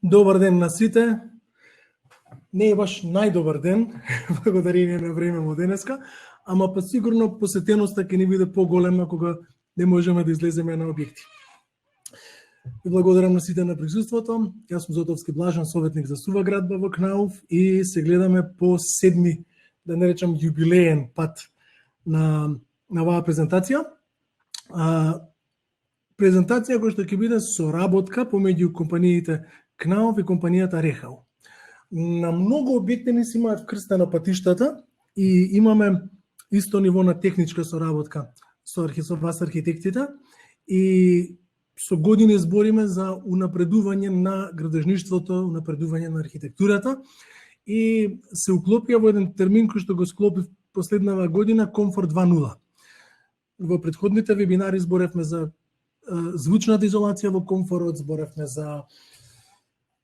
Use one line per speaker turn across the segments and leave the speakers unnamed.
Добар ден на сите. Не е баш најдобар ден, благодарение на време денеска, ама па сигурно посетеноста ќе ни биде поголема кога не можеме да излеземе на објекти. И благодарам на сите на присуството. Јас сум Зотовски Блажан, советник за сува градба во Кнауф и се гледаме по седми, да не речам јубилеен пат на оваа презентација. Презентација која што ќе биде соработка помеѓу компаниите Кнауф и компанијата Рехау. На многу објекти не си имаат вкрстено патиштата и имаме исто ниво на техничка соработка со вас архитектите и со години збориме за унапредување на градежништвото, унапредување на архитектурата и се уклопија во еден термин кој што го склопив последнава година Комфорт 2.0. Во претходните вебинари зборевме за звучната изолација во комфорот, зборевме за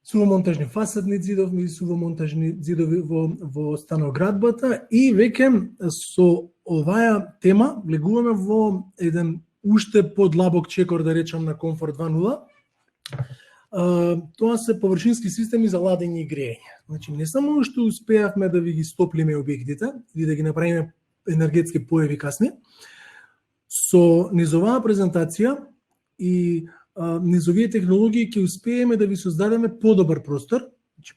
сувомонтажни фасадни ѕидови, сувомонтажни ѕидови во станоградбата и веќе со оваа тема влегуваме во еден уште подлабок чекор, да речам, на Комфорт 2.0. Тоа се површински системи за ладење и грејење. Значи, не само што успеавме да ви ги стоплиме објектите и да ги направиме енергетски поефикасни, со низ оваа презентација и низ овие технологии ќе успееме да ви создадеме подобар простор, значи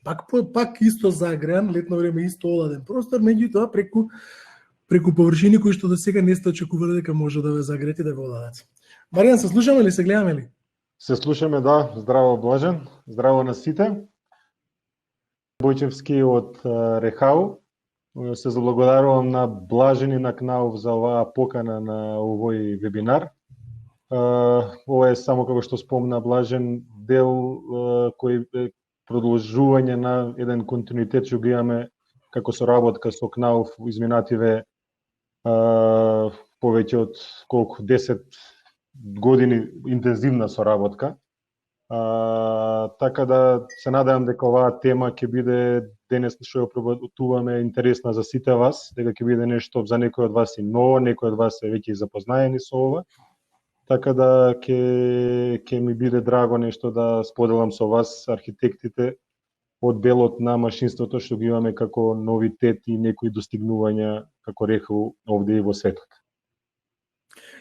пак исто загреан, летно време исто оладен простор, меѓутоа преку површини кои што до сега не сте очекувале дека може да ве загреете да ве оладат. Маријан, се слушаме ли, се гледаме ли?
Се слушаме, да. Здраво, Блажен. Здраво на сите. Бојчевски од Рехау. Се заблагодарувам на Блажен и на Кнауф за оваа покана на овој вебинар. Ова е само, како што спомна Блажен, дел кој е продолжување на еден континуитет што го имаме како соработка со Кнауф изминативе повеќе од 10 години интензивна соработка. Така да се надевам дека оваа тема ќе биде денес што ја обработуваме интересна за сите вас, дека ќе биде нешто за некој од вас и ново, некој од вас е веќе запознаени со ова. Така да ќе ми биде драго нешто да споделам со вас, архитектите, од делот на машинството што ги имаме како новитет и некои достигнувања, како рекол, овде и во светот.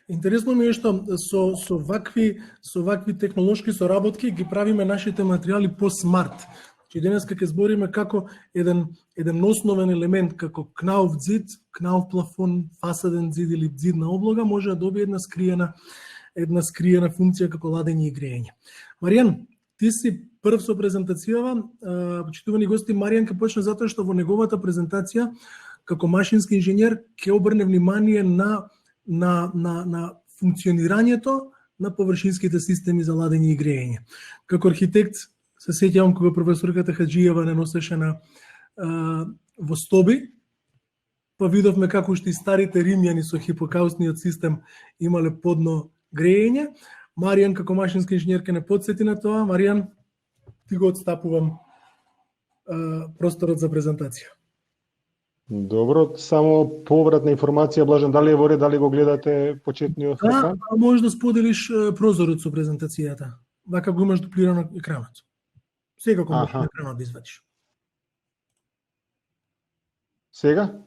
Интересно ми е што со вакви технолошки соработки ги правиме нашите материјали по-смарт. Значи денеска ќе збориме како еден основен елемент како Кнауф ѕид, Кнауф плафон, фасаден ѕид или ѕид на облога може да добие една скриена функција како ладење и грејење. Маријан, ти си прв со презентацијава. Почитувани гости, Маријан ќе почне затоа што во неговата презентација како машински инженер ќе обрне внимание на функционирањето на површинските системи за ладење и грејење. Како архитект се сеќавам кога професорката Хаџиева не носеше во стоби, па видовме како уште и старите римјани со хипокаусниот систем имале подно грејење. Маријан како машински инженер ќе не подсети на тоа. Маријан, ти го отстапувам просторот за презентација.
Добро, само повратна информација, Блажен, дали е во ред, дали го гледате почетниот екран?
Да, можеш да споделиш прозорот со презентацијата. Вака го имаш дуплирано екранот. Сега кога можеш екранот да извадиш.
Сега?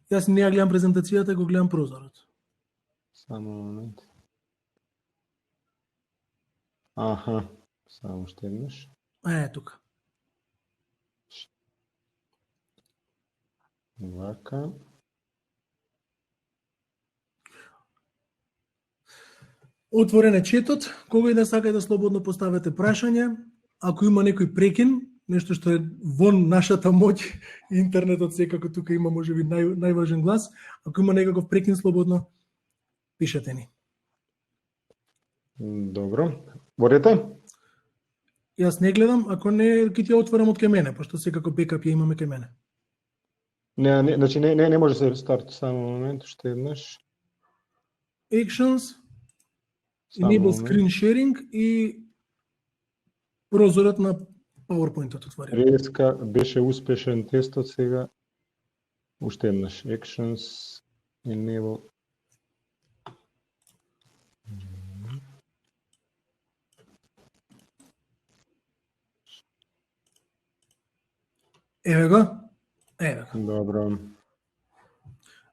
Јас не ја гледам презентацијата, го гледам прозорот.
Само момент. Само што еднаш.
Тука.
Вака.
Отворен е четот, кога и да сакате да слободно поставете прашање. Ако има некој прекин, нешто што е вон нашата моќ, интернетот секако тука има можеби најважен глас, ако има некаков прекин, слободно пишете ни.
Добро. Борете?
Јас не гледам, ако не, ќе ти ја отворам од кај мене, пошто секако бекап ја имаме кај мене.
Значи не може се старт, само момент, уште еднаш.
Actions, enable screen sharing и прозорот на PowerPoint-от отворен.
Реска беше успешен тестот, сега уште еднаш. Actions, enable.
Еве го. Еве го.
Добро.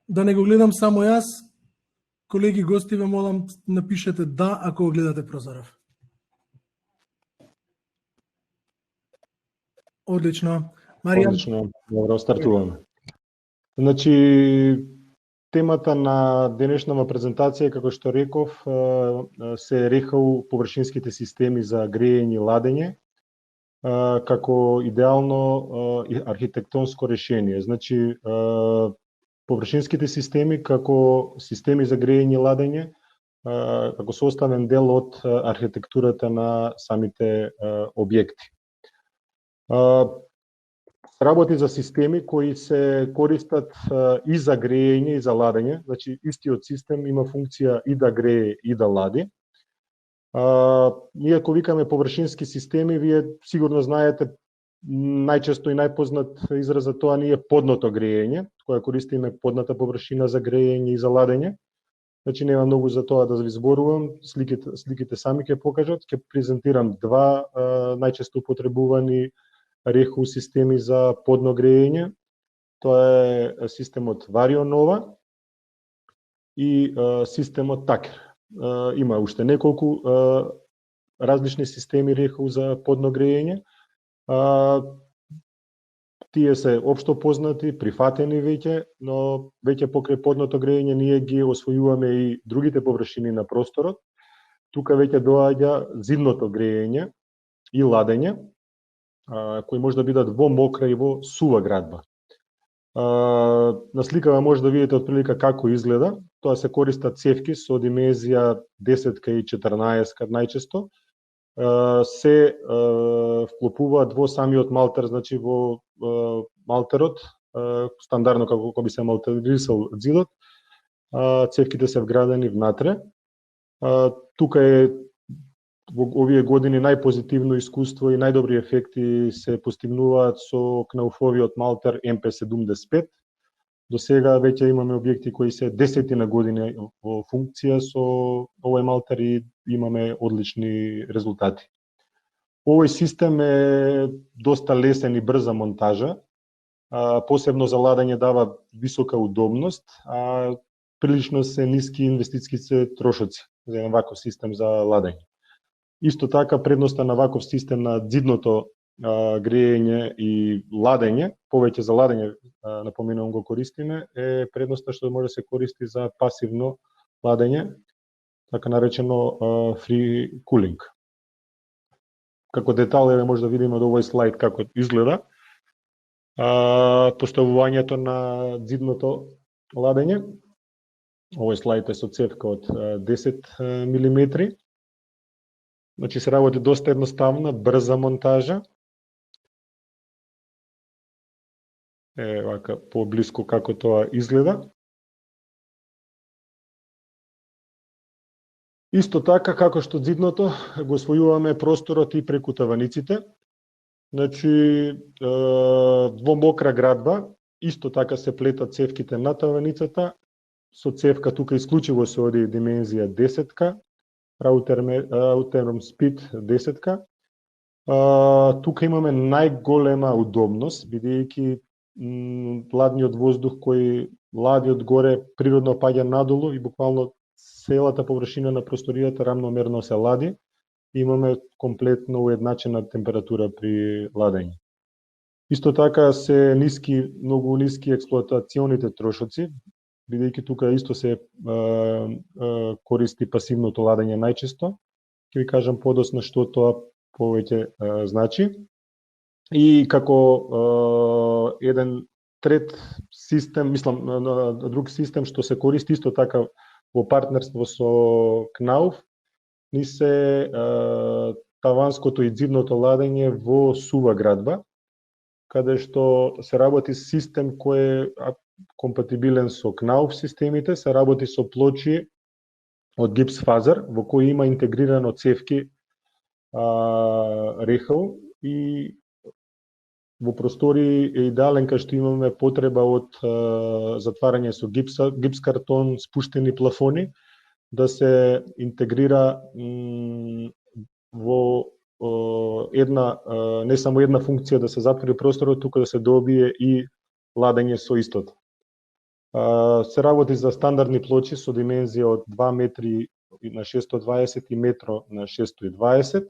Да не го гледам само јас, колеги гости ве молам напишете да ако го гледате прозоров. Одлично. Маријан,
Одлично. Добро, стартуваме. Значи, темата на денешнава презентација, како што реков, се рехау површинските системи за грејење и ладење, како идеално архитектонско решение. Значи, површинските системи како системи за грејење и ладење, како составен дел од архитектурата на самите објекти. Работи за системи кои се користат и за грејење и за ладење, значи истиот систем има функција и да грее и да лади. Ние кога викаме површински системи, вие сигурно знаете најчесто и најпознат израз за тоа ние подното грејење, кога користиме подната површина за грејење и за ладење. Значи нема многу за тоа да ви зборувам, сликите сами ќе покажат, ќе презентирам два најчесто употребувани реху системи за подно грејење. Тоа е системот Варио-Нова и системот Такер. Има уште неколку различни системи реху за подно грејење. Тие се општо познати, прифатени веќе, но веќе покрај подното грејење ние ги освојуваме и другите површини на просторот. Тука веќе доаѓа зидното грејење и ладење, кои може да бидат во мокра и во сува градба. На сликава може да видите отприлика како изгледа. Тоа се користат цевки со димензија 10 и 14 најчесто. Се вклопуваат во самиот малтер, значи во малтерот, стандардно како би се малтерисал зидот. Цевките се вградени внатре. Тука е во овие години најпозитивно искуство и најдобри ефекти се постигнуваат со кнауфовиот малтер MP75. До сега веќе имаме објекти кои се десетина години во функција со овој малтер и имаме одлични резултати. Овој систем е доста лесен и брза монтажа, посебно за ладење дава висока удобност, а прилично се ниски инвестициски трошоци за еден ваков систем за ладење. Исто така, предноста на ваков систем на зидното грејење и ладење, повеќе за ладење, напоменувам го користиме, е предноста што може да се користи за пасивно ладење, така наречено free cooling. Како детал може да видиме од овој слайд како изгледа поставувањето на зидното ладење. Овој слайд е со цевка од 10 мм. Значи се работи доста едноставна, брза монтажа. Вака поблиску како тоа изгледа. Исто така како што зидното го освојуваме просторот и преку таваниците. Значи во мокра градба исто така се плетат цевките на таваницата. Со цевка тука исклучиво се оди димензија 10-ка. Раутером спид 10-ка. Тука имаме најголема удобност, бидејќи ладниот воздух кој лади од горе природно паѓа надолу и буквално целата површина на просторијата рамномерно се лади. Имаме комплетно уедначена температура при ладење. Исто така се многу ниски експлоатационите трошоци, бидејќи тука исто се користи пасивното ладење најчесто. Ќе ви кажам подоцна што тоа повеќе значи. И како еден трет систем, друг систем што се користи исто така во партнерство со Knauf, ни се таванското и зидното ладење во сува градба, каде што се работи систем кој е компатибилен со Knauf системите, се работи со плочи од гипс фазер, во кој има интегрирано цевки рехау и во простори е идеален кај што имаме потреба од затварање со гипс картон, спуштени плафони, да се интегрира во не само една функција да се затвори просторот, туку да се добие и ладење со истото. Се работи за стандардни плочи со димензија од 2 метри на 620 и метро на 620.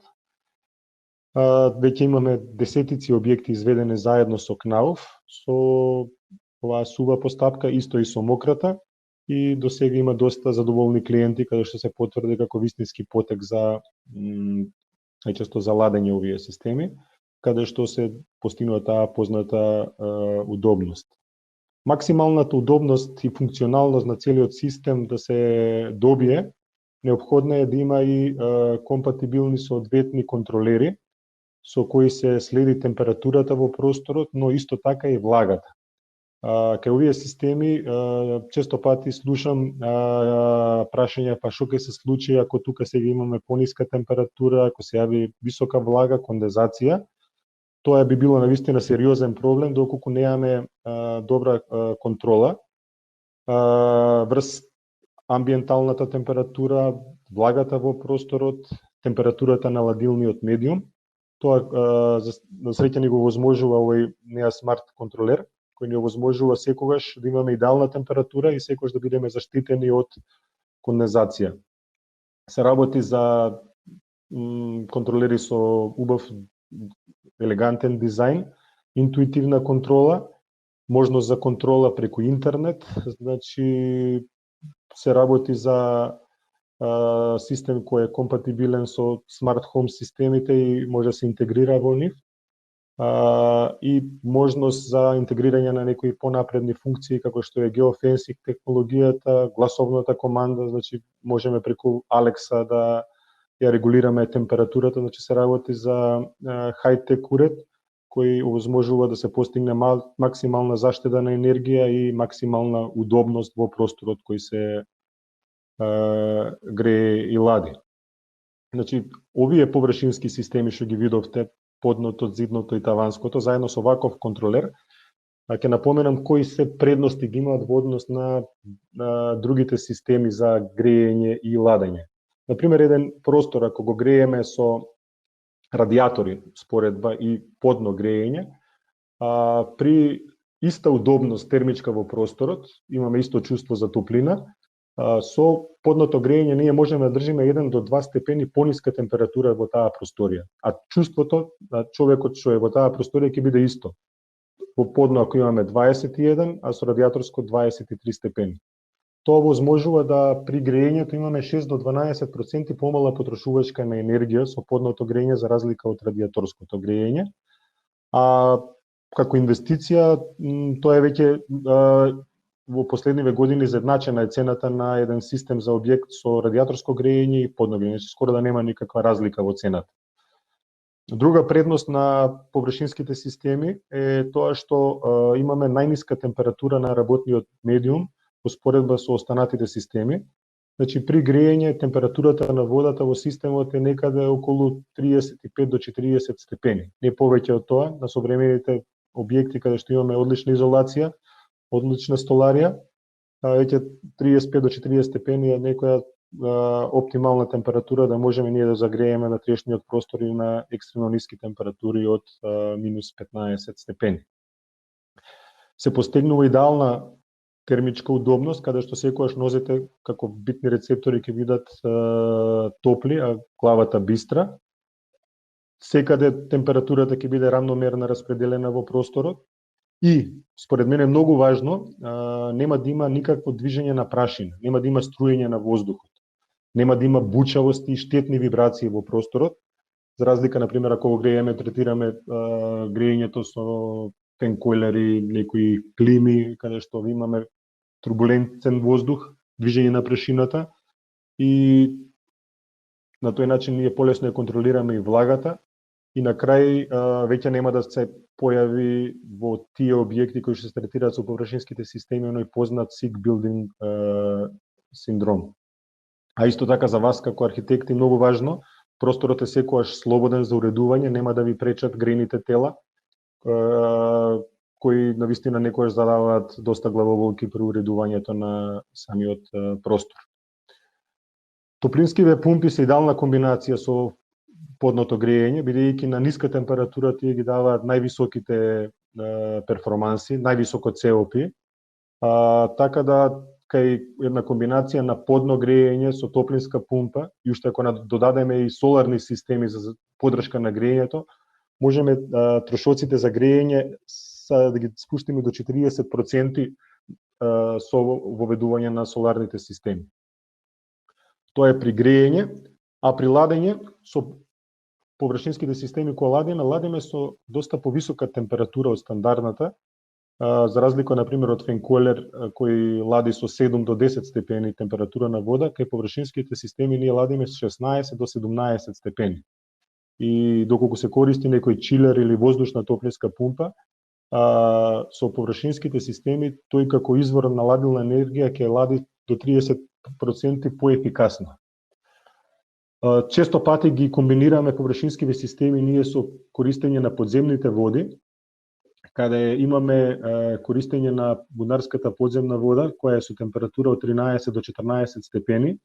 Веќе имаме десетици објекти изведени заедно со КНАУФ, со оваа сува постапка, исто и со мократа, и до сега има доста задоволни клиенти каде што се потврди како вистински потек за најчесто за ладење овие системи, каде што се постигнува таа позната удобност. Максималната удобност и функционалност на целиот систем да се добие, неопходно е да има и компатибилни соодветни контролери со кои се следи температурата во просторот, но исто така и влагата. Кај овие системи често пати слушам прашања, па што ќе се случи ако тука сега имаме пониска температура, ако се јави висока влага, кондензација. Тоа би било навистина сериозен проблем доколку немаме добра контрола врз амбиенталната температура, влагата во просторот, температурата на ладилниот медиум. Тоа за среќа ни го возможува овој неа смарт контролер, кој ни овозможува секогаш да имаме идеална температура и секогаш да бидеме заштитени од кондензација. Се работи за контролери со убав елегантен дизајн, интуитивна контрола, можност за контрола преку интернет, значи се работи за систем кој е компатибилен со смарт хоум системите и може да се интегрира во нив, и можност за интегрирање на некои понапредни функции како што е geofencing технологијата, гласовната команда, значи можеме преку Alexa да ја регулираме температурата, значи се работи за хај-тек уред кој овозможува да се постигне максимална заштеда на енергија и максимална удобност во просторот кој се грее и лади. Значи, овие површински системи што ги видовте, подното, зидното и таванското, заедно со ваков контролер, ќе напоменам кои се предности ги имаат во однос на другите системи за греење и ладење. Например, еден простор, ако го грееме со радиатори, споредба и подно греење, при иста удобност термичка во просторот, имаме исто чувство за топлина, со подното греење ние можеме да држиме 1 до 2 степени пониска температура во таа просторија, а чувството на човекот што е во таа просторија ќе биде исто. Во подно ако имаме 21, а со радиаторско 23 степени. Тоа возможува да при греењето имаме 6 до 12% помала потрошувачка на енергија со подното греење за разлика од радиаторското греење. А како инвестиција тоа е веќе во последниве години заедначена е цената на еден систем за објект со радиаторско греење и подно греење, скоро да нема никаква разлика во цената. Друга предност на површинските системи е тоа што имаме најниска температура на работниот медиум во споредба со останатите системи. Значи при греење температурата на водата во системот е некаде околу 35 до 40 степени. Не повеќе од тоа, на современите објекти каде што имаме одлична изолација, одлична столарија, веќе 35 до 40 степени е некоја оптимална температура да можеме ние да загрееме на трешниот простор и на екстремно ниски температури од минус 15 степени. Се постигнува идеална термичка удобност, каде што секогаш нозете како битни рецептори ќе бидат топли, а главата бистра. Секаде температурата ќе биде рамномерно распределена во просторот. И, според мене, многу важно, нема да има никакво движење на прашина, нема да има струење на воздухот, нема да има бучавост и штетни вибрации во просторот, за разлика, например, ако го грееме, третираме греењето со фенкойлери, некои клими, каде што имаме турбулентен воздух, движење на прашината, и на тој начин ние полесно ја контролираме и влагата, и на крај веќе нема да се појави во тие објекти кои што се третираат со површинските системи оној познат sick building синдром. А исто така за вас како архитекти многу важно, просторот е секогаш слободен за уредување, нема да ви пречат грейните тела, кои навистина некогаш задаваат доста главоболки при уредувањето на самиот простор. Топлинскиве пумпи се идеална комбинација со подното грејење, бидејќи на ниска температура тие ги даваат највисоките перформанси, највисоко COP, така да кај една комбинација на подно грејење со топлинска пумпа и уште ако додадеме и соларни системи за поддршка на грејењето, можеме трошоците за грејење да ги спуштиме до 40% со воведување на соларните системи. Тоа е при грејење, а при ладење со површинските системи кои ладиме со доста повисока температура од стандардната, за разлика, например, од фенкоелер кој лади со 7 до 10 степени температура на вода, кај површинските системи ние ладиме со 16 до 17 степени. И доколку се користи некој чилер или воздушна топлинска пумпа, со површинските системи, тој како извор на ладилна енергија ќе лади до 30% поефикасно. Често пати ги комбинираме површинските системи ние со користење на подземните води, каде имаме користење на бунарската подземна вода, која е со температура од 13 до 14 степени,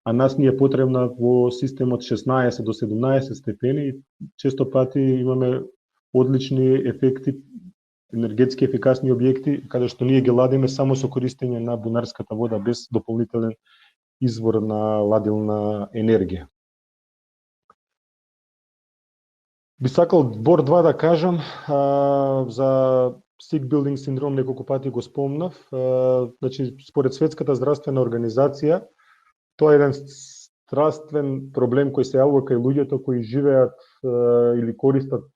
а нас ни е потребна во системот 16 до 17 степени, и често пати имаме одлични ефекти, енергетски ефикасни објекти, каде што ние ги ладиме само со користење на бунарската вода, без дополнителен извор на ладилна енергија. Би сакал збор два да кажам за sick building синдром, неколку пати го спомнав. Значи, според Светската здравствена организација, тоа е еден страствен проблем кој се јавува кај луѓето кои живеат или користат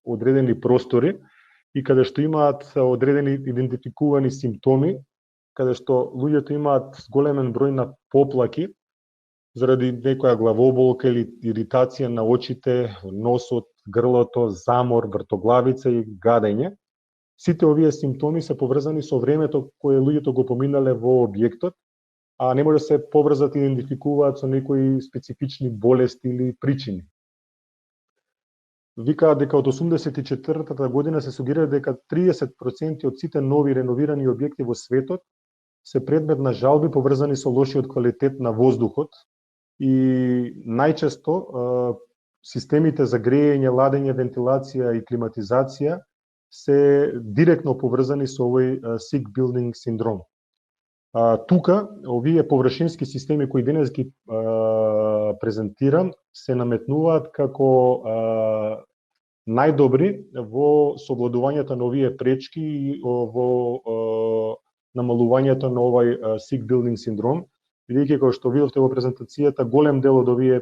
одредени простори и каде што имаат одредени идентификувани симптоми, каде што луѓето имаат големен број на поплаки заради некоја главоболка или иритација на очите, носот, грлото, замор, вртоглавица и гадење. Сите овие симптоми се поврзани со времето кое луѓето го поминале во објектот, а не може да се поврзат и идентификуваат со некои специфични болести или причини. Викаат дека од 1984 година се сугерира дека 30% од сите нови реновирани објекти во светот се предмет на жалби поврзани со лошиот квалитет на воздухот и најчесто системите за грејење, ладење, вентилација и климатизација се директно поврзани со овој sick building синдром. Тука, овие површински системи кои денес ги презентирам, се наметнуваат како најдобри во совладувањето на овие пречки и во намалувањето на овој sick building синдром, бидејќи како што видовте во презентацијата, голем дел од овие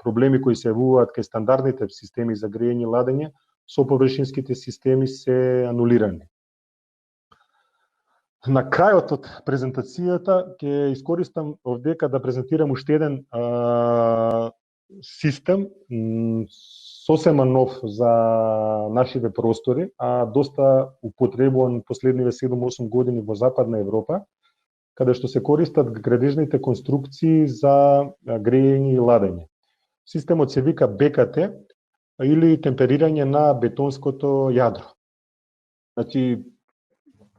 проблеми кои се јавуваат кај стандардните системи за грејење и ладење со површинските системи се анулирани. На крајот од презентацијата ќе искористам овдека да презентирам уште еден систем, сосема нов за нашите простори, а доста употребуван последниве 7-8 години во Западна Европа, каде што се користат градежните конструкции за грејење и ладење. Системот се вика БКТ или темперирање на бетонското јадро. Значи,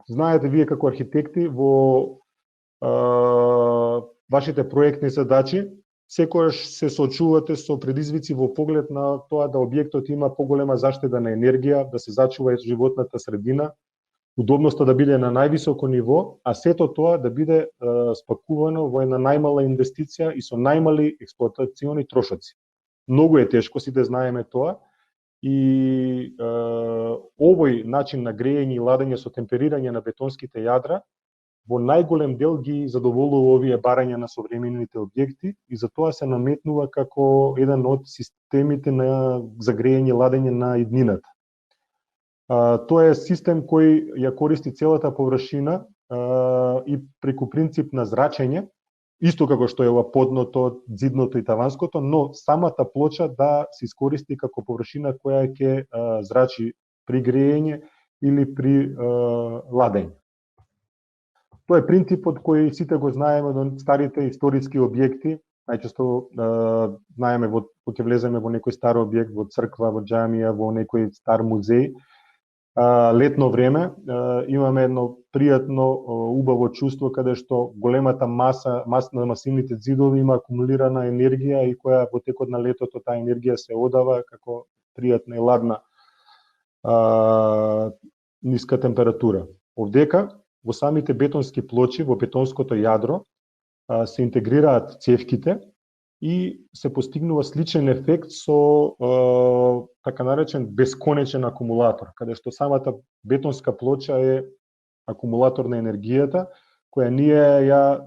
знаете вие како архитекти во вашите проектни задачи секогаш се соочувате со предизвици во поглед на тоа да објектот има поголема заштеда на енергија, да се зачува животната средина, удобноста да биде на највисоко ниво, а сето тоа да биде спакувано во една најмала инвестиција и со најмали експлоатациони трошоци. Многу е тешко, сите знаеме тоа, и овој начин на грејење и ладење со темперирање на бетонските јадра во најголем дел ги задоволува овие барања на современите објекти и затоа се наметнува како еден од системите за грејење и ладење на иднината. Тоа е систем кој ја користи целата површина и преку принцип на зрачење, исто како што е ова подното, ѕидното и таванското, но самата плоча да се искористи како површина која ќе зрачи при грејење или при ладење. Тоа е принципот кој сите го знаеме од старите историски објекти. Најчесто знаеме кога ќе влеземе во некој стар објект, во црква, во џамија, во некој стар музеј, летно време имаме едно пријатно, убаво чувство каде што големата маса на масивните ѕидови има акумулирана енергија и која во текот на летото таа енергија се одава како пријатна и ладна ниска температура. Овдека во самите бетонски плочи, во бетонското јадро се интегрираат цевките и се постигнува сличен ефект со така наречен бесконечен акумулатор, каде што самата бетонска плоча е акумулатор на енергијата, која ние ја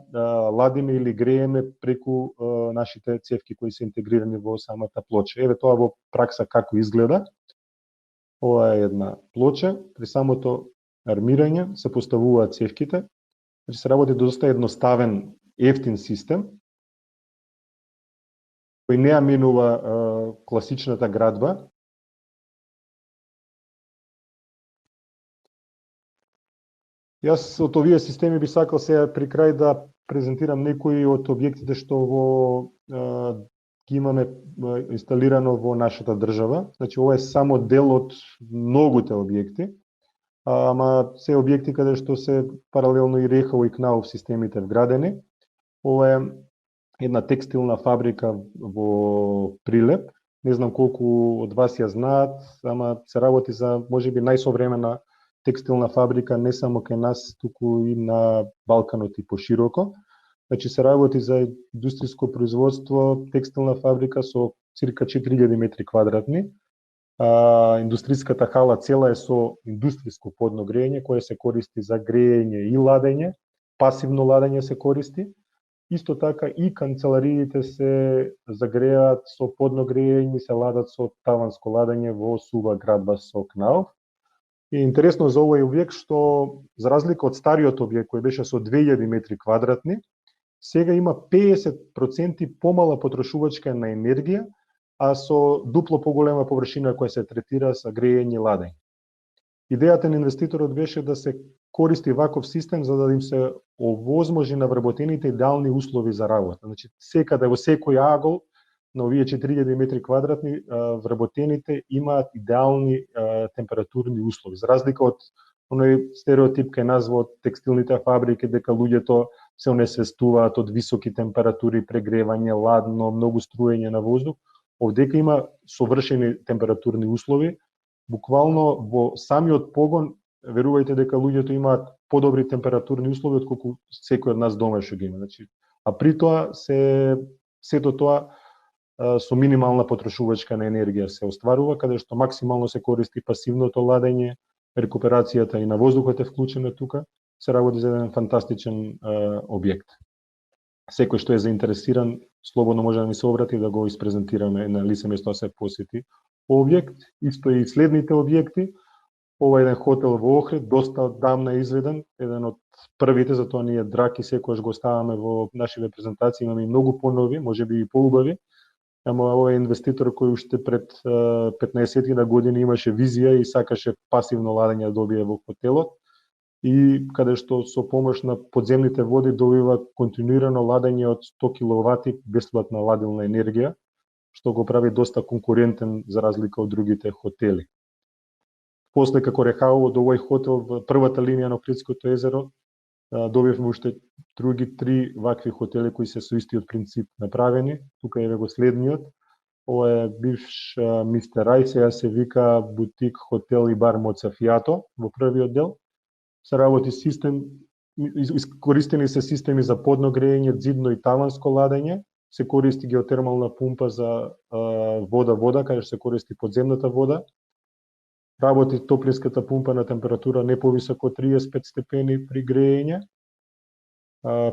ладиме или грееме преку нашите цевки кои се интегрирани во самата плоча. Еве тоа во пракса како изгледа. Ова е една плоча, при самото армирање се поставуваат цевките, значи се работи доста едноставен, ефтин систем, кој не ја минува класичната градба. Јас од овие системи би сакал сега при крај да презентирам некои од објектите што ги имаме инсталирано во нашата држава. Значи, ова е само дел од многуте објекти, ама се објекти каде што се паралелно и РХО и КНАУ системите вградени. Ова е една текстилна фабрика во Прилеп. Не знам колку од вас ја знаат, ама се работи за можеби најсовремена текстилна фабрика не само кај нас, туку и на Балканот и пошироко. Значи се работи за индустријско производство, текстилна фабрика со цирка 4000 метри квадратни. Индустријската хала цела е со индустријско подно грејење кое се користи за грејење и ладење, пасивно ладење се користи. Исто така и канцелариите се загрејаат со подно грејење, се ладат со таванско ладење во сува градба со КНАУ. И интересно за овој објект што за разлика од стариот објект кој беше со 2000 метри квадратни, сега има 50% помала потрошувачка на енергија, а со дупло поголема површина која се третира за грејење и ладење. Идејата на инвеститорот беше да се користи ваков систем за да им се овозможи на вработените идеални услови за работа. Значи, секаде во секој агол на овие 4000 метри квадратни вработените имаат идеални температурни услови. За разлика од оној стереотип кај нас во текстилните фабрики дека луѓето се онесвестуваат од високи температури, прегревање, ладно, многу струење на воздух, овдека има совршени температурни услови. Буквално во самиот погон верувајте дека луѓето имаат подобри температурни услови отколку секој од нас дома што ги има. Значи, а при тоа сето тоа со минимална потрошувачка на енергија се остварува, каде што максимално се користи пасивното ладење, рекуперацијата и на воздухот е вклучена тука, се работи за еден фантастичен објект. Секој што е заинтересиран, слободно може да ни се обрати да го испрезентираме на лице место да се посети објект. Исто и следните објекти. Ова е еден хотел во Охрид, доста одамна изведен, еден од првите, затоа ние драк и секојаш го ставаме во нашите презентации, имаме и многу понови, можеби и поубави. Ама овој инвеститор кој уште пред 15 години имаше визија и сакаше пасивно ладење да добие во хотелот и каде што со помош на подземните води добива континуирано ладење од 100 киловати бесплатна ладилна енергија, што го прави доста конкурентен за разлика од другите хотели. После како РХО од овој хотел во првата линија на Охридското езеро добивме уште други 3 вакви хотели кои се со истиот принцип направени. Тука е го следниот. Ова е бивш Мистер Рај, сега се вика бутик, хотел и бар Моцафиато во првиот дел. Се работи систем, искористени се системи за подно грејење, ѕидно и таванско ладење. Се користи геотермална пумпа за вода, каде се користи подземната вода. Работи топлинската пумпа на температура не повисоко од 35 степени при грејење.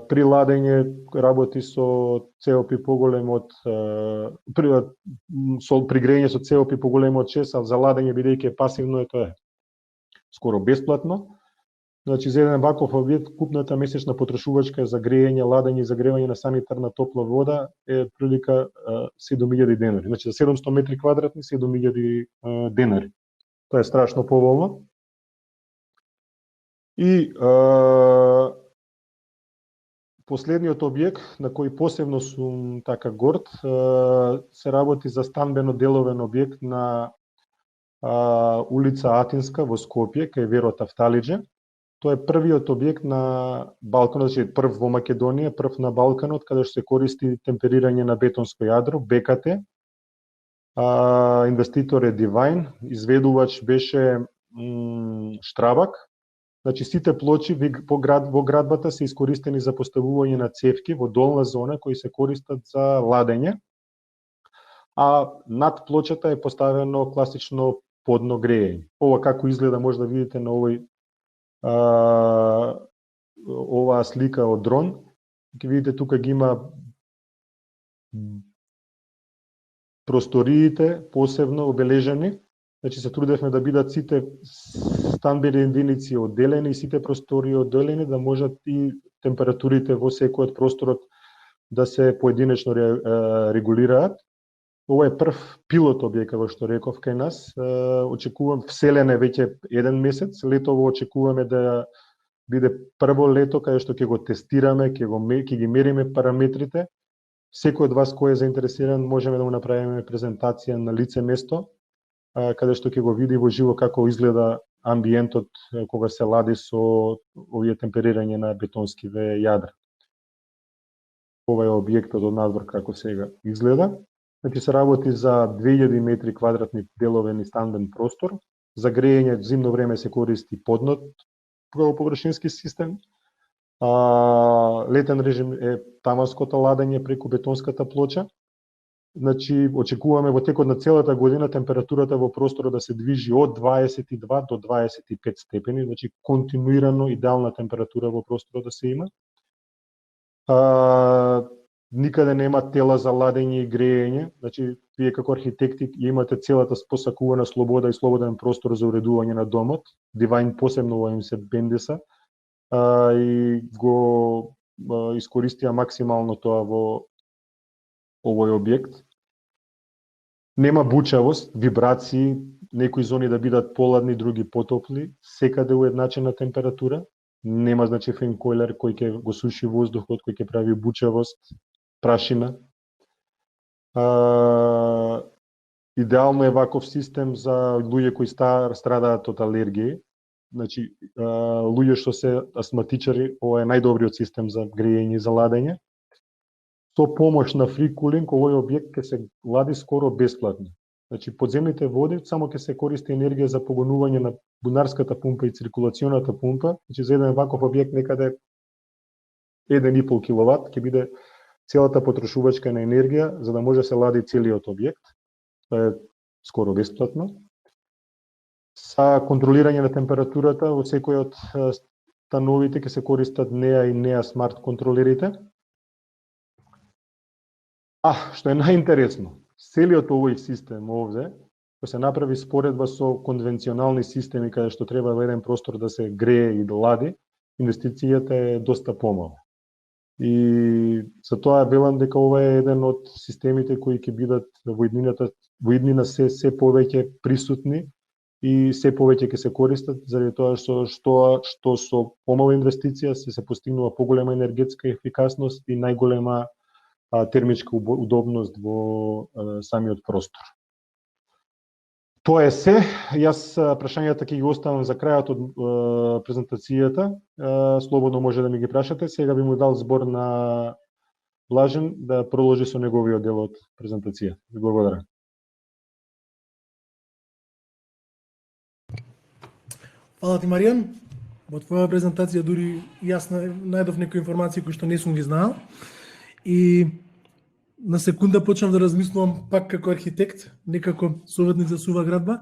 При ладење работи со ЦОП поголем од при грејење со ЦОП поголем од 6, а за ладење бидејќи е пасивно тоа е скоро бесплатно. Значи за еден ваков објект купната месечна потрошувачка за грејење, ладење и загревање на санитарна топла вода е прилика 7000 денари. Значи за 700 метри квадратни 7000 денари. Тоа е страшно поволно. И последниот објект на кој посебно сум така горд, се работи за станбено деловен објект на улица Атинска во Скопје, кај Веро Тафталиџе. Тоа е првиот објект на Балканот, значи прв во Македонија, прв на Балканот, каде што се користи темперирање на бетонско јадро, БКТ. Инвеститор е Divine, изведувач беше Штрабак. Значи сите плочи во градбата се искористени за поставување на цевки во долна зона кои се користат за ладење, а над плочата е поставено класично подно грејење. Ова како изгледа може да видите на оваа слика од дрон. Ќе видите тука ги има просториите посебно обележени. Значи се трудевме да бидат сите стамбени единици одделени и сите простории одделени, да можат и температурите во секој од просторот да се поединечно регулираат. Ова е прв пилот објект, како што реков, кај нас. Очекувам, вселен е веќе 1 месец. Летово очекуваме да биде прво лето каде што ќе го тестираме, ќе ги мериме параметрите. Секој од вас кој е заинтересиран можеме да му направиме презентација на лице место, каде што ќе го види во живо како изгледа амбиентот кога се лади со овие темперирање на бетонскиве јадра. Ова е објектот од надвор како сега изгледа. Значи се работи за 2000 метри квадратни деловен и станден простор. За грејење зимно време се користи поднот површински систем. Летен режим е таманското ладење преку бетонската плоча. Значи, очекуваме во текот на целата година температурата во просторот да се движи од 22 до 25 степени, значи континуирано идеална температура во просторот да се има. Никаде нема тела за ладење и грејење, значи вие како архитекти имате целата посакувана слобода и слободен простор за уредување на домот. Divine посебно во им се бендеса и го искористија максимално тоа во овој објект. Нема бучавост, вибрации, некои зони да бидат поладни, други потопли, секаде уедначена температура. Нема значи фен койлер кој ќе го суши воздухот, кој ќе прави бучавост, прашина. Идеално е ваков систем за луѓе кои страдаат од алергии. Значи, луѓе што се астматичари, ова е најдобриот систем за грејење и за ладење. Со помош на free cooling, овој објект ќе се лади скоро бесплатно. Значи, подземните води само ќе се користи енергија за погонување на бунарската пумпа и циркулационата пумпа. Значи, за еден ваков објект некаде 1,5 киловат ќе биде целата потрошувачка на енергија за да може се лади целиот објект. Тоа е скоро бесплатно. Са контролирање на температурата во секој од становите ќе се користат NEA и NEA смарт контролерите. Што е најинтересно, целиот овој систем овде, кој се направи споредба со конвенционални системи каде што треба во еден простор да се грее и да лади, инвестицијата е доста помала. И за тоа велам дека ова е еден од системите кои ќе бидат во иднина се повеќе присутни и се повеќе ќе се користат, заради тоа што со помала инвестиција се постигнува поголема енергетска ефикасност и најголема термичка удобност во самиот простор. Тоа е се. Јас прашањата ќе ги оставам за крајот од презентацијата. Слободно може да ми ги прашате. Сега би му дал збор на Блажен да продолжи со неговиот дел од презентација. Ви благодарам.
Фала ти, Маријан. Во твоја презентација дури јас најдов некои информации кои што не сум ги знаел. И на секунда почнав да размислувам пак како архитект, не како советник за сува градба,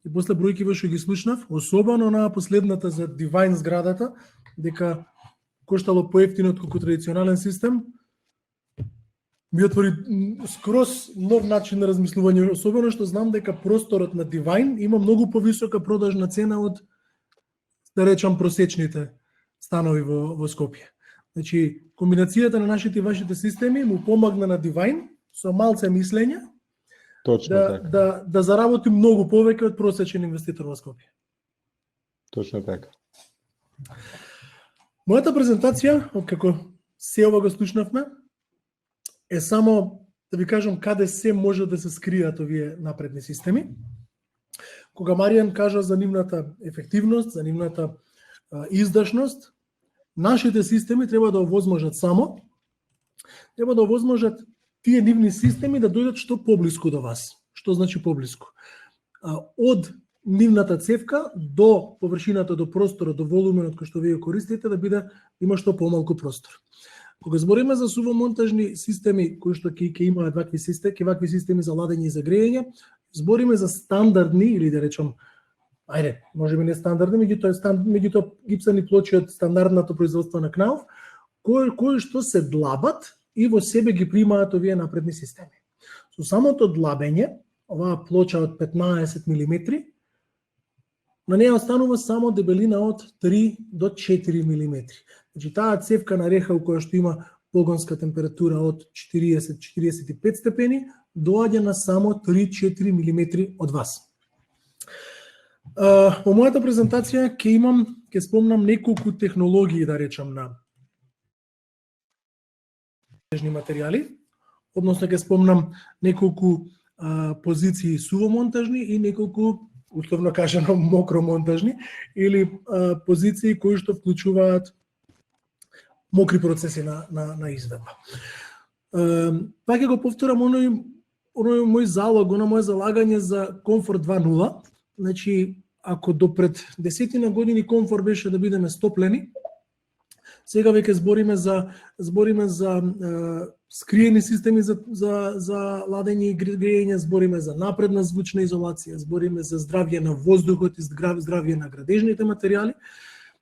и после бројкиве што ги слушнав, особено на последната за Divine зградата, дека коштало поевтино отколку традиционален систем, ми отвори скроз нов начин на размислување, особено што знам дека просторот на Divine има многу повисока продажна цена од, да речам, просечните станови во Скопје. Значи, комбинацијата на нашите и вашите системи му помогна на Divine со малце мислење да заработи многу повеќе од просечен инвеститор во Скопје.
Точно така.
Мојата презентација, како се ова го слушнавме, е само да ви кажам каде се може да се скријат овие напредни системи. Кога Маријан кажа за нивната ефективност, за нивната издашност, нашите системи треба да овозможат тие нивни системи да дојдат што поблиску до вас. Што значи поблиску? Од нивната цевка до површината, до просторот, до волуменот кој што вие користите, да биде има што помалку простор. Кога збориме за сувомонтажни системи кои што ќе имаат вакви системи за ладење и за грејење, збориме за стандардни или да речам, можеби не стандардни, меѓутоа гипсани плочи од стандардното производство на КНАУФ, кои што се длабат и во себе ги примаат овие напредни системи. Со самото длабење, оваа плоча од 15 мм, на неја останува само дебелина од 3 до 4 мм. Значи, таа цевка на рехал која што има погонска температура од 40-45 степени, доаѓа на само 3-4 мм од вас. Во мојата презентација ќе спомнам неколку технологии, да речам, на монтажни материјали, односно ќе спомнам неколку позиции сувомонтажни и неколку, условно кажано, мокромонтажни или позиции кои што вклучуваат мокри процеси на изведба. Па ќе го повторам оној мој залог, оно моје залагање за комфорт 2.0. Значи, ако до пред 10 години комфорт беше да бидеме стоплени, сега веќе збориме за скриени системи за ладење и грејење, збориме за напредна звучна изолација, збориме за здравје на воздухот и здравје на градежните материјали.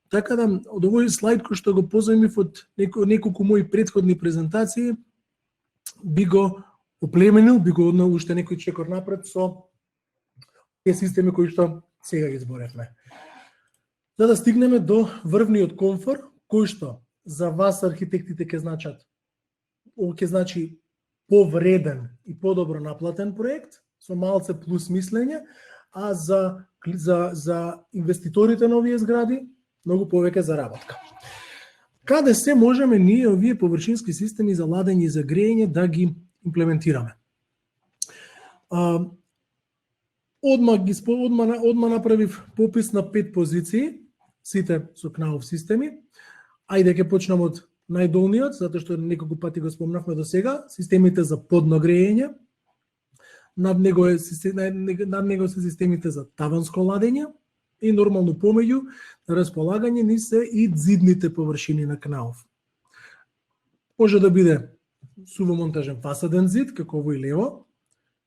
Така да, од овој слайд кој што го позаимив од неколку мои претходни презентации, би го оплеменил, би го однел уште некој чекор напред со тие системи кои што сега ги зборевме. За да стигнеме до врвниот комфорт, кој што за вас архитектите ќе значи повреден и подобро наплатен проект, со малце плюс мислење, а за инвеститорите на овие згради, многу повеќе заработка. Каде се можеме ние овие површински системи за ладење и за грејење да ги имплементираме? Одма направив попис на 5 позиции, сите со КНАУФ системи. Ајде ќе почнам од најдолниот, затоа што неколку пати го спомнавме до сега, системите за подно грејење. Над него се системите за таванско ладење и нормално помеѓу на располагање ни се и зидните површини на КНАУФ. Може да биде сувомонтажен фасаден зид, како овој лево,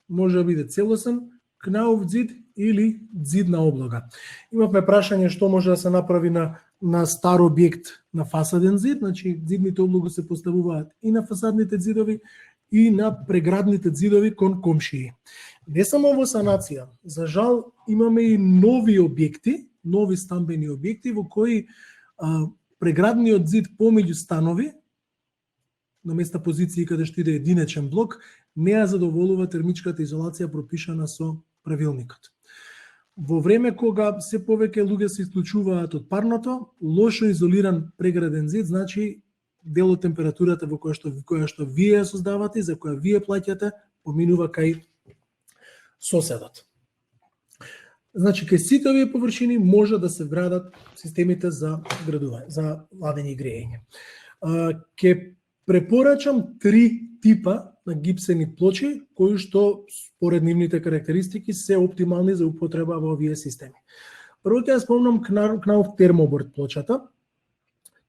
може да биде целосен КНАУФ зид или зидна облога. Имавме прашање што може да се направи на стар објект на фасаден зид, значи зидните облоги се поставуваат и на фасадните зидови и на преградните зидови кон комшии. Не само во санација, за жал имаме и нови објекти, нови стамбени објекти во кои преградниот зид помеѓу станови, на места позиции каде што иде единечен блок, не ја задоволува термичката изолација пропишана со правилникот. Во време кога се повеќе луѓе се исклучуваат од парното, лошо изолиран преграден зид значи дел од температурата во која што вие ја создавате, за која вие плаќате, поминува кај соседот. Значи, кај сите овие површини може да се вградат системите за градување, за ладење и грејење. Ке препорачам 3 типа на гипсени плочи, кои што според нивните карактеристики се оптимални за употреба во овие системи. Прво ќе ја спомнам КНАУФ термоборд плочата.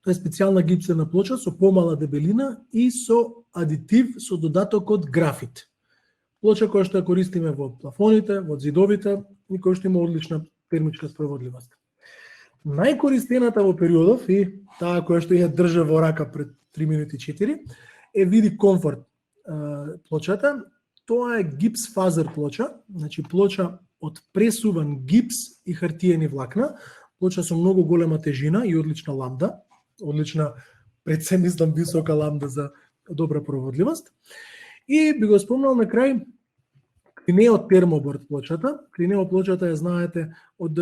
Тоа е специјална гипсена плоча со помала дебелина и со адитив со додатокот графит. Плоча која што ја користиме во плафоните, во зидовите и која што има одлична термичка спроводливост. Најкористената во периодов и таа која што ја држа во рака пред 3 минути 4 е види комфорт плочата. Тоа е гипс фазер плоча, значи плоча од пресуван гипс и хартиени влакна, плоча со многу голема тежина и одлична ламда, одлична пред се мислам висока ламда за добра проводливост. И би го спомнал на крај клинеот термоборд плочата. Клинеот плочата ја знаете од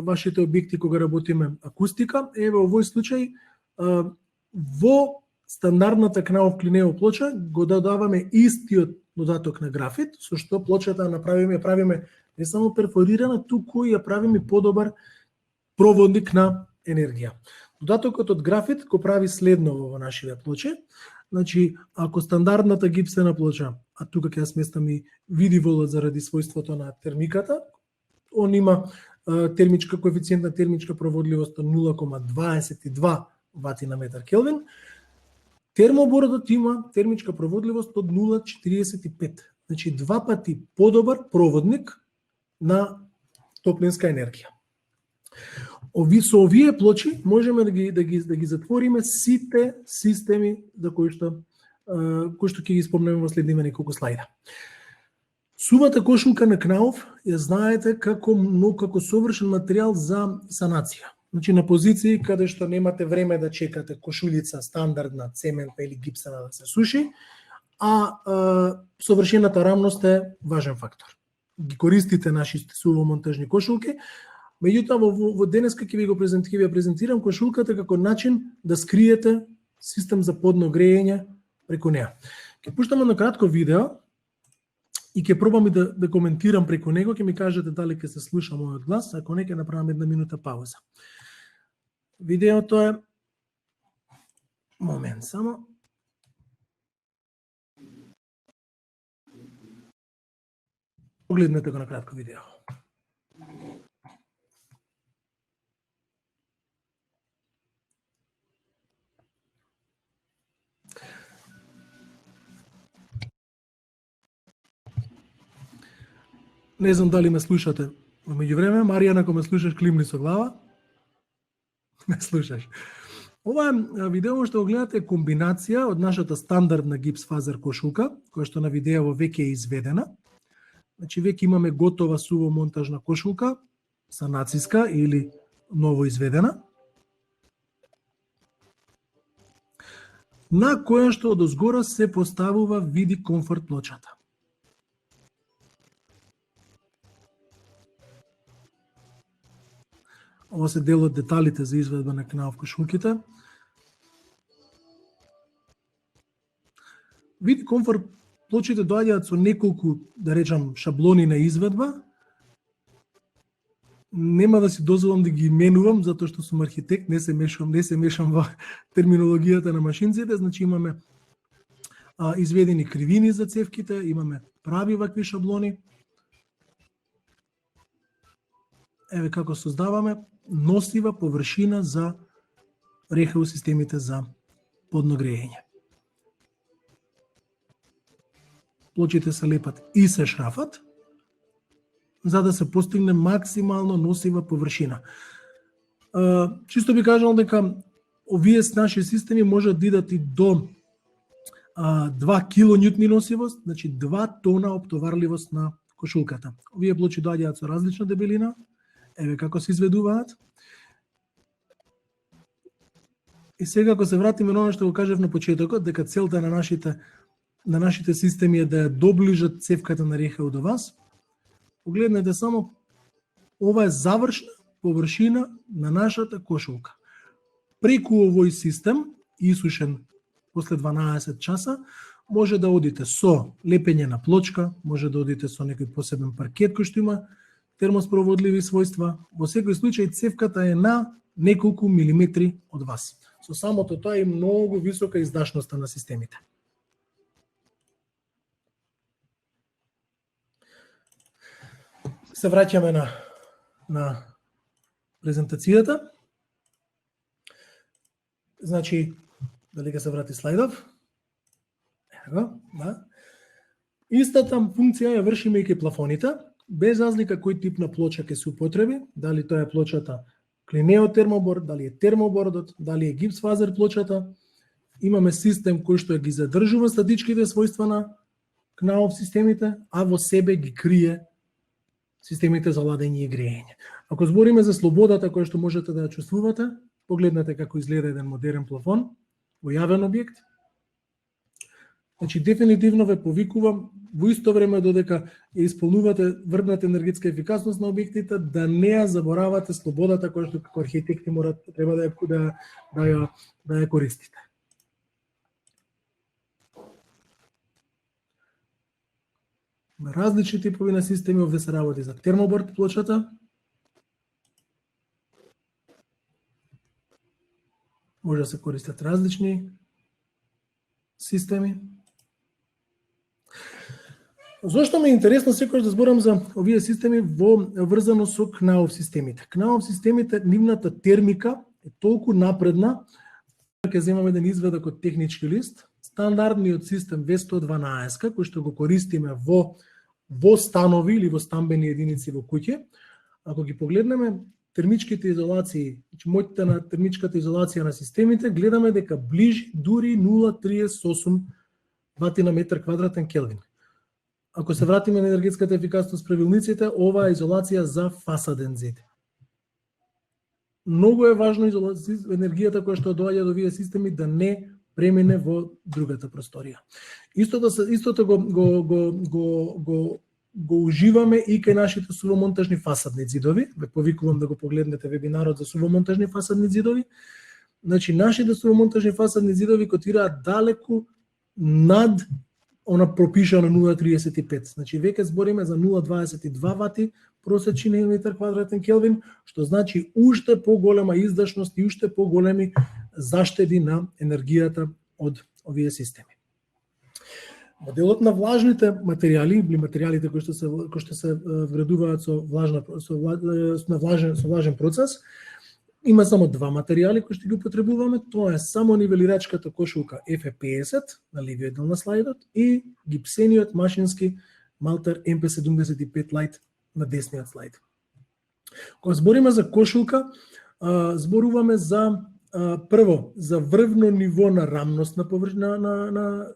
вашите објекти кога работиме акустика. Во овој случај во стандардната КНАУФ клинео плоча го додаваме истиот додаток на графит, со што плочата правиме Не само перфорирана, туку ја правиме подобар проводник на енергија. Додатокот од графит го прави следново во нашите плочи. Значи, ако стандардната гипсена плоча, а тука ќе ја сместам и видиволот заради својството на термиката, он има термичка коефициент на термичка проводливост од 0,22 вати на метар Келвин. Термобородот има термичка проводливост од 0,45. Значи, 2 пати подобар проводник на топлинска енергија. Со овие плочи можеме да ги затвориме сите системи за кои што ќе ги спомнеме во следниве неколку слајда. Сувата кошулка на Кнауф ја знаете како совршен материјал за санација. Значи на позиции каде што немате време да чекате кошулица стандардна, цементна или гипсена да се суши, а совршената рамност е важен фактор. Ги користите наши сувомонтажни кошулки. Меѓутоа, во денеска ќе ја презентирам кошулката како начин да скриете систем за подно грејење преку неа. Ќе пуштам едно кратко видео и ќе пробам и да коментирам преку него, ќе ми кажете дали ќе се слуша мојот глас, ако не ќе направам една минута пауза. Видеото е... Момент само. Погледнете го на кратко видео. Не знам дали ме слушате. Во меѓувреме, Маријана, ако ме слушаш, климни со глава. Ме слушаш. Ова видео што го гледате е комбинација од нашата стандардна гипс фазер кошулка, која што на видео веќе е изведена. Значи, веќе имаме готова сувомонтажна кошулка, санациска или ново изведена, на која што од озгора се поставува види комфорт плочата. Ова се дел од деталите за изведба на Кнауф кошулките. Види комфорт плочите доаѓаат со неколку, да речам, шаблони на изведба. Нема да си дозволам да ги именувам, затоа што сум архитект, не се мешам во терминологијата на машинците. Значи имаме изведени кривини за цевките, имаме прави вакви шаблони. Еве како создаваме носива површина за рехау системите за подно грејење. Плочите се лепат и се шрафат, за да се постигне максимално носива површина. Чисто би кажал дека овие наши системи можат да идат и до 2 килонјутни носивост, значи 2 тона оптоварливост на кошулката. Овие плочи доаѓаат со различна дебелина, еве како се изведуваат. И сега, ако се вратиме на оно што го кажав на почетокот, дека целта на нашите системи е да ја доближат цевката на рехау до вас, погледнете само, ова е завршна површина на нашата кошулка. Преку овој систем, исушен после 12 часа, може да одите со лепење на плочка, може да одите со некој посебен паркет кој што има термоспроводливи својства. Во секој случај цевката е на неколку милиметри од вас. Со самото тоа е многу висока издашноста на системите. Се враќаме на презентацијата. Значи, дали ќе се врати слайдов? Ево, да. Истата функција ја вршиме и кај плафоните, без разлика кој тип на плоча ќе се употреби, дали тоа е плочата клинео термобор, дали е термобордот, дали е гипс фазер плочата. Имаме систем кој што ги задржува статичките својства на Кнауф системите, а во себе ги крие системите за ладење и грејење. Ако збориме за слободата која што можете да ја чувствувате, погледнете како изгледа еден модерен плафон во јавен објект. Значи, дефинитивно ве повикувам во исто време додека ја исполнувате врвната енергетска ефикасност на објектите, да не ја заборавате слободата која што како архитекти треба да ја користите. различни типови на системи, овде се работи за термоборд плочата. Може да се користат различни системи. Зошто ми е интересно секогаш да зборам за овие системи во врзано со КНАОВ системите. КНАОВ системите, нивната термика е толку напредна, ќе земаме еден изведок од технички лист. Стандардниот систем V112, кој што го користиме во станови или во стамбени единици во куќе, ако ги погледнеме термичките изолации, значи моќта на термичката изолација на системите, гледаме дека ближи дури 0,38 вати на метар квадратен Келвин. Ако се вратиме на енергетската ефикасност правилниците, ова е изолација за фасаден зид. Многу е важно енергијата која што доаѓа до овие системи да не премине во другата просторија. Истото го уживаме и кај нашите сувомонтажни фасадни зидови. Ве повикувам да го погледнете вебинарот за сувомонтажни фасадни зидови. Значи, нашите сувомонтажни фасадни зидови котираат далеку над она пропишано 0,35. Значи, веќе збориме за 0,22 вати просечни метар квадратен Келвин, што значи уште поголема издашност и уште поголеми заштеди на енергијата од овие системи. Моделот на влажните материјали или материјалите кои што се вградуваат со влажен процес, има само два материјали кои што ги употребуваме, тоа е само нивелирачката кошулка FE50 на левиот дел на слайдот и гипсениот машински Malter MP75 Lite на десниот слайд. Кога збориме за кошулка, зборуваме за прво за врвно ниво на рамност на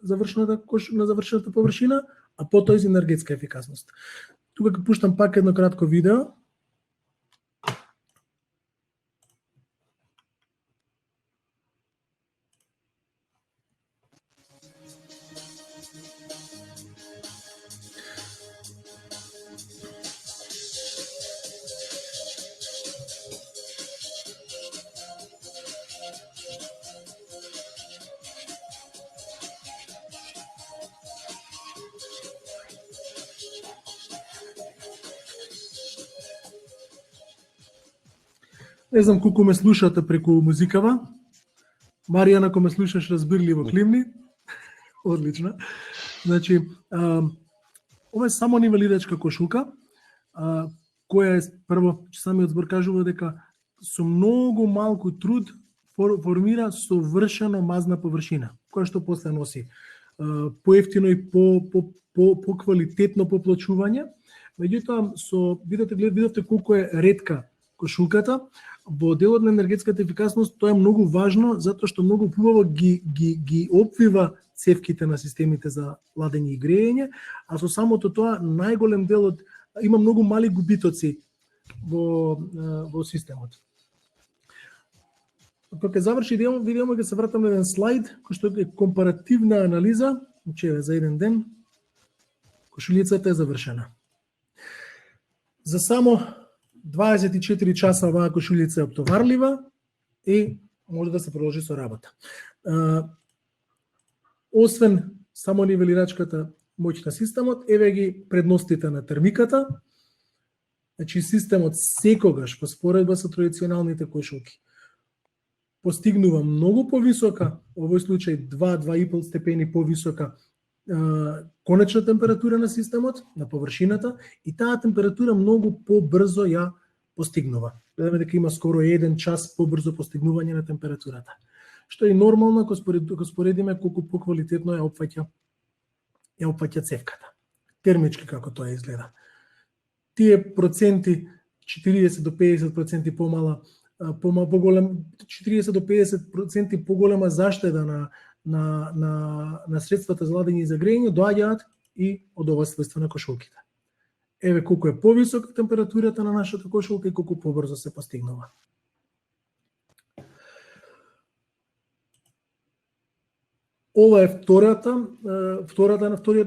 завршената површина, а потоа и енергетска ефикасност. Тука ќе пуштам пак едно кратко видео. Не знам колку ме слушате преку музикава. Маријана, ако ме слушаш разбирливо, кливни. Одлично. Значи, ова е само нивелирачка кошулка, која е, прво, самиот збор кажува дека со многу малку труд формира совршено мазна површина, која што после носи поевтино и по-квалитетно поплачување. Меѓутоа, видовте колку е ретка кошулката. Во делот на енергетската ефикасност тоа е многу важно, затоа што многу убаво ги обвива цевките на системите за ладење и греење, а со самото тоа најголем дел од има многу мали губитоци во системот. Кога ќе заврши видео, ќе се вратам на еден слайд кој што е компаративна анализа, значи за еден ден кошулицата е завршена. За само 24 часа оваа кошулица е оптоварлива и може да се продолжи со работа. Освен само нивелирачката моќ на системот, еве ги предностите на термиката. Значи системот секогаш во споредба со традиционалните кошулки постигнува многу повисока, во овој случај 2,5 степени повисока конечна температура на системот, на површината, и таа температура многу побрзо ја постигнува. Гледаме дека има скоро 1 час побрзо постигнување на температурата. Што е нормално ако споредиме колку поквалитетно ја опфаќа цевката. Термички како тоа изгледа. Тие проценти 40 до 50% поголем 40 до 50% поголема заштеда на средствата за ладење и за греење доаѓаат и од ова својство на кошулките. Еве колку е повисока температурата на нашата кошулка и колку побрзо се постигнува. Ова е вториот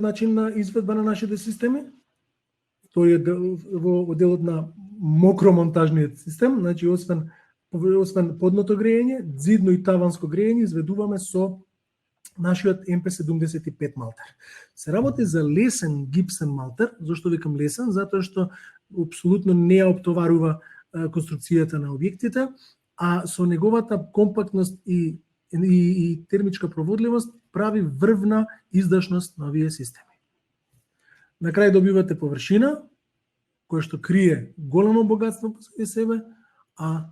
начин на изведба на нашите системи. Во делот на мокромонтажниот систем, значи освен подното греење, зидно и таванско греење изведуваме со нашиот МП75 малтер. Се работи за лесен гипсен малтер. Зошто викам лесен? Затоа што апсолутно не ја оптоварува конструкцијата на објектите, а со неговата компактност и термичка проводливост прави врвна издашност на овие системи. На крај добивате површина која што крие големо богатство по себе, а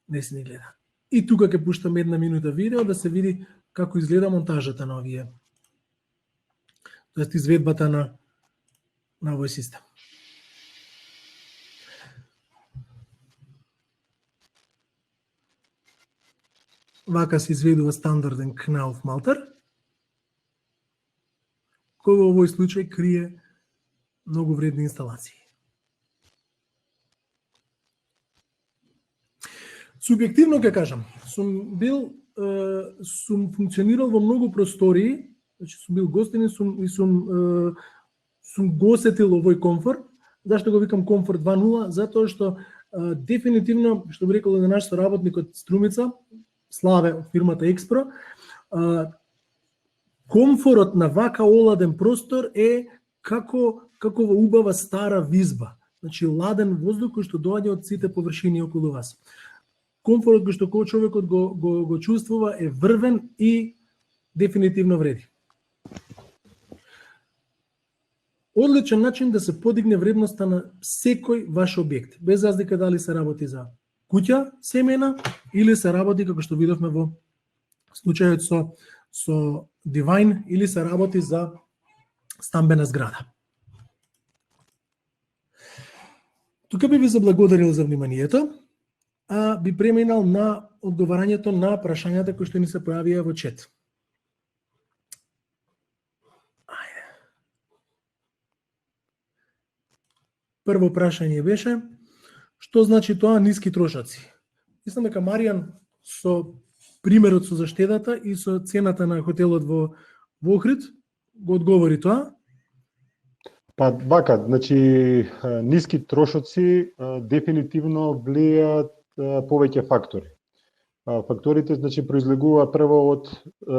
не се ни гледа. И тука ќе пуштам 1 минута видео да се види како изгледа монтажата на овие, тоест изведбата на овој систем. Вака се изведува стандарден Knauf малтер, кој во овој случај крие многу вредни инсталации. Субјективно ќе кажам, сум функционирал во многу простории, значи сум бил гостин и сум го осетил овој комфорт. Зашто го викам комфорт 2.0? Затоа што дефинитивно, што би рекол на наш соработник од Струмица, Славе од фирмата Експро, комфорот на вака оладен простор е како во убава стара визба. Значи ладен воздух кој што доаѓа од сите површини околу вас. Комфорот кој што човекот го чувствува е врвен и дефинитивно вреди. Одличен начин да се подигне вредноста на секој ваш објект, без разлика дали се работи за куќа семена или се работи, како што видовме во случајот со Divine, или се работи за стамбена зграда. Тука би ви заблагодарил за вниманието, а би преминал на одговарањето на прашањата кои што ни се појавија во чет. Прво прашање беше, што значи тоа ниски трошоци? Мислам дека Маријан со примерот со заштедата и со цената на хотелот во Охрид го одговори тоа.
Па вака, значи ниски трошоци дефинитивно влијаат повеќе фактори. Факторите значи произлегува прво од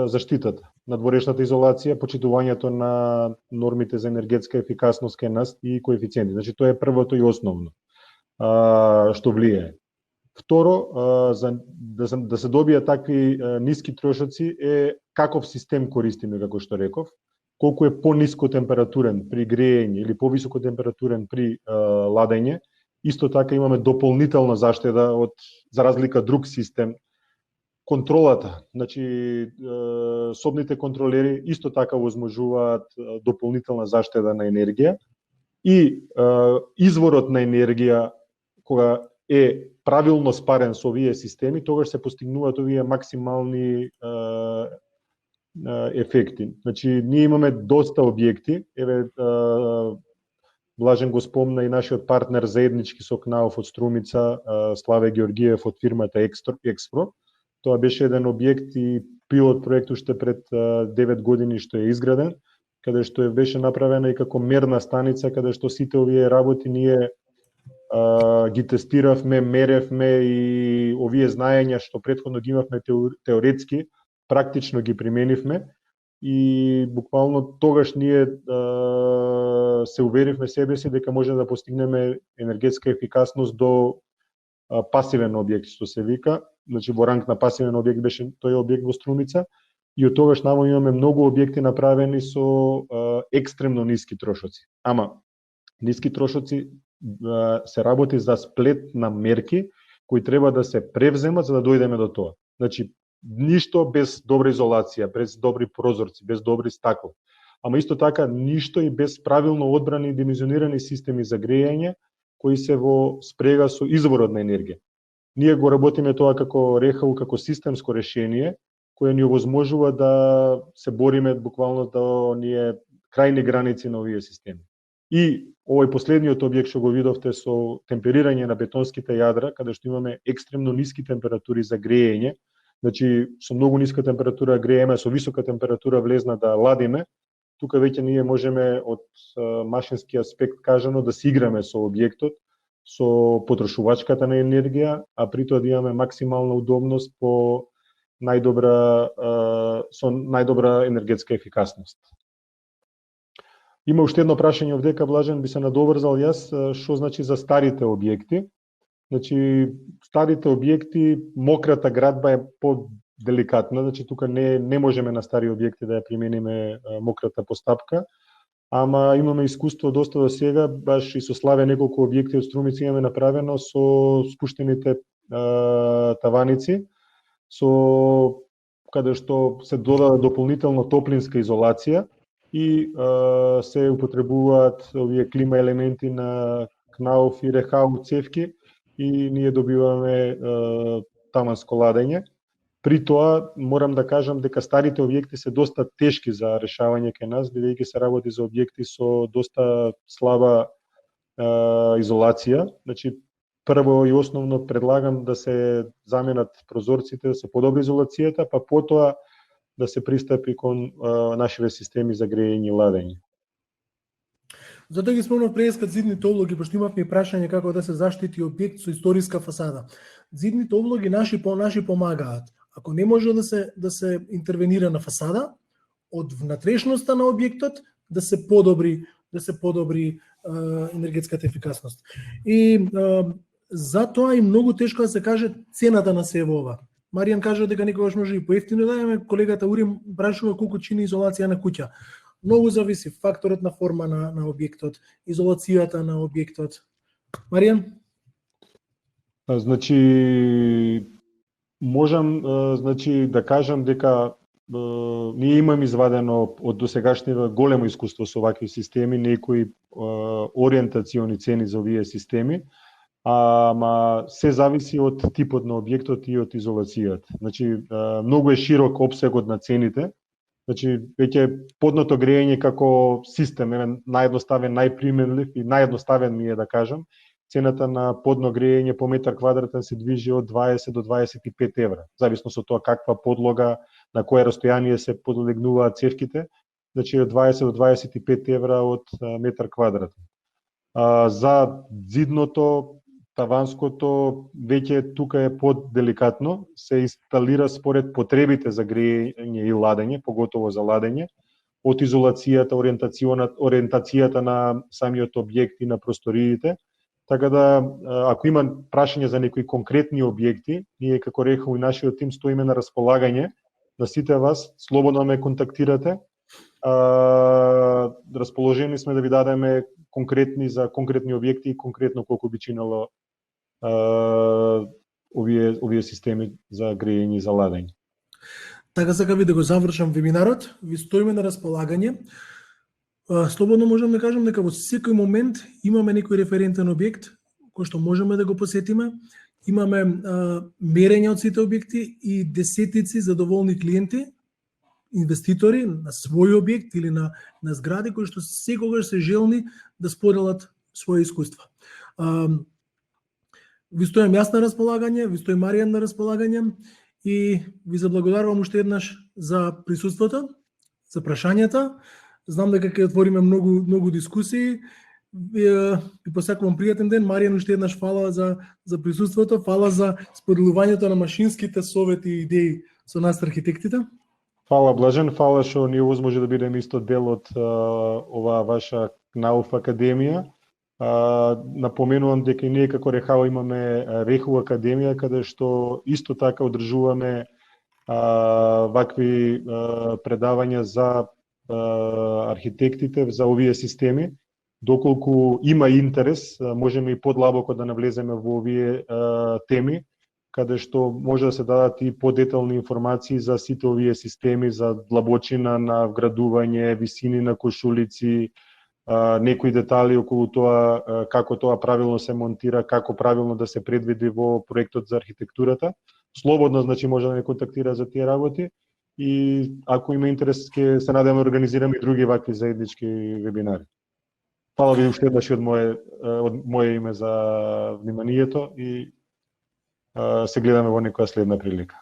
заштитата, надворешната изолација, почитувањето на нормите за енергетска ефикасност кај нас и коефициенти. Значи тоа е првото и основно што влијае. Второ, да се добијат такви ниски трошоци е каков систем користиме, како што реков, колку е пониско температурен при грејење или повисоко температурен при ладење. Исто така имаме дополнителна заштеда за разлика друг систем. Контролата, значи собните контролери исто така возможуваат дополнителна заштеда на енергија и изворот на енергија кога е правилно спарен со овие системи, тогаш се постигнуваат овие максимални ефекти. Значи ние имаме доста објекти, еве Блажен го спомна и нашиот партнер заеднички со Knauf од Струмица, Славе Георгиев од фирмата Експро. Тоа беше еден објект и пилот проект уште пред 9 години што е изграден, каде што беше направена и како мерна станица, каде што сите овие работи ние ги тестиравме, меревме и овие знаења што претходно ги имавме теоретски, практично ги применивме и буквално тогаш ние се уверивме себе си дека може да постигнеме енергетска ефикасност до пасивен објект, што се вика. Значи во ранг на пасивен објект беше тој објект во Струмица и од тогаш наваму имаме многу објекти направени со екстремно ниски трошоци. Ама ниски трошоци се работи за сплет на мерки кои треба да се превземат за да дојдеме до тоа. Значи ништо без добра изолација, без добри прозорци, без добри стакло. Ама исто така ништо и без правилно одбрани и димenzionирани системи за грејање кои се во спрега со изворот на енергија. Ние го работиме тоа како РХУ, како системско решение кое ни овозможува да се бориме буквално до оние крајни граници на овие системи. И овој последниот објект што го видовте со темперирање на бетонските јадра, каде што имаме екстремно ниски температури за грејење, значи со многу ниска температура грееме, со висока температура влезна да ладиме, тука веќе ние можеме од машински аспект кажано да се играме со објектот, со потрошувачката на енергија, а при тоа да имаме максимална удобност по најдобра енергетска ефикасност. Има уште едно прашање овдека, Блажен, би се надоврзал јас, што значи за старите објекти. Значи, старите објекти, мократа градба е поделикатна, значи тука не можеме на стари објекти да ја примениме мократа постапка, ама имаме искуство доста до сега, баш и со Славе неколку објекти од Струмица имаме направено со спуштените таваници, каде што се додава дополнително топлинска изолација и се употребуваат овие клима елементи на Knauf и Rehau цевки и ние добиваме таманско ладење. При тоа морам да кажам дека старите објекти се доста тешки за решавање кај нас, бидејќи се работи за објекти со доста слаба изолација. Значи, прво и основно предлагам да се заменат прозорците, да се подобри изолацијата, па потоа да се пристапи кон нашите системи за грејење и ладење.
Затоа ги спомнав прескат зидните облоги, пошто имавме прашање како да се заштити објект со историска фасада. Зидните облоги наши помагаат. Ако не може да се интервенира на фасада, од внатрешноста на објектот да се подобри енергетската ефикасност. И затоа и многу тешко да се каже цената на сево ова. Маријан кажа дека некогаш може и поевтино да имаме, колегата Урим прашува колку чини изолација на куќа. Многу зависи факторот на форма на објектот, изолацијата на објектот. Маријан?
Значи, можам да кажам дека ние имаме извадено од досегашниве големо искуство со вакви системи, некои ориентациони цени за овие системи, ама се зависи од типот на објектот и од изолацијата. Значи, многу е широк опсегот на цените. Значи, веќе подното грејење како систем е наједноставен, најприменлив и наједноставен ми е да кажам. Цената на подно грејење по метар квадратен се движи од 20 до 25 евра, зависно со тоа каква подлога, на кое растојание се подлегнуваат цевките, значи од 20 до 25 евра од метар квадратен. За зидното, таванското, веќе тука е подделикатно, се инсталира според потребите за грејење и ладење, поготово за ладење, од изолацијата, ориентацијата на самиот објект и на просториите. Така да, ако има прашање за некои конкретни објекти, ние како Rehau и нашиот тим стоиме на располагање на сите вас, слободно ме контактирате. Расположени сме да ви дадеме за конкретни објекти и конкретно колку би чинело овие системи за грејење и за ладење.
Така сакам да го завршам вебинарот, ви стоиме на располагање. Слободно можам да кажам дека во секој момент имаме некој референтен објект кој што можеме да го посетиме. Имаме мерења од сите објекти и десетици задоволни клиенти, инвеститори на свој објект или на згради кои што секогаш се желни да споделат своје искуства. Ви стојам јас на располагање, ви стои Маријан на располагање и ви заблагодарувам уште еднаш за присуството, за прашањата. Знам дека ќе отвориме многу дискусии. Ви посакувам пријатен ден. Маријан, уште еднаш фала за присуството, фала за споделувањето на машинските совети и идеи со нас архитектите.
Фала, Блажен, фала што ни овозможи да бидеме исто дел од оваа ваша Knauf академија. Напоменувам дека и ние како Rehau имаме Rehau академија, каде што исто така одржуваме вакви предавања за архитектите, за овие системи. Доколку има интерес, можеме и подлабоко да навлеземе во овие теми, каде што може да се дадат и подетални информации за сите овие системи, за длабочина на вградување, висини на кошулици, некои детали околу тоа како тоа правилно се монтира, како правилно да се предвиди во проектот за архитектурата. Слободно, значи, може да ме контактира за тие работи и ако има интерес, ќе се надевам да организираме и други вакви заеднички вебинари. Фала ви уште еднаш од моје име за вниманието и се гледаме во некоја следна прилика.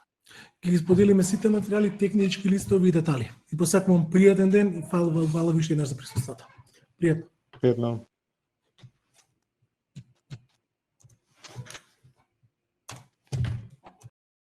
Ќе ги споделиме сите материјали, технички листови и детали. И посакувам пријатен ден и фала ви уште еднаш за присуството. Пријатно.
Пријатно.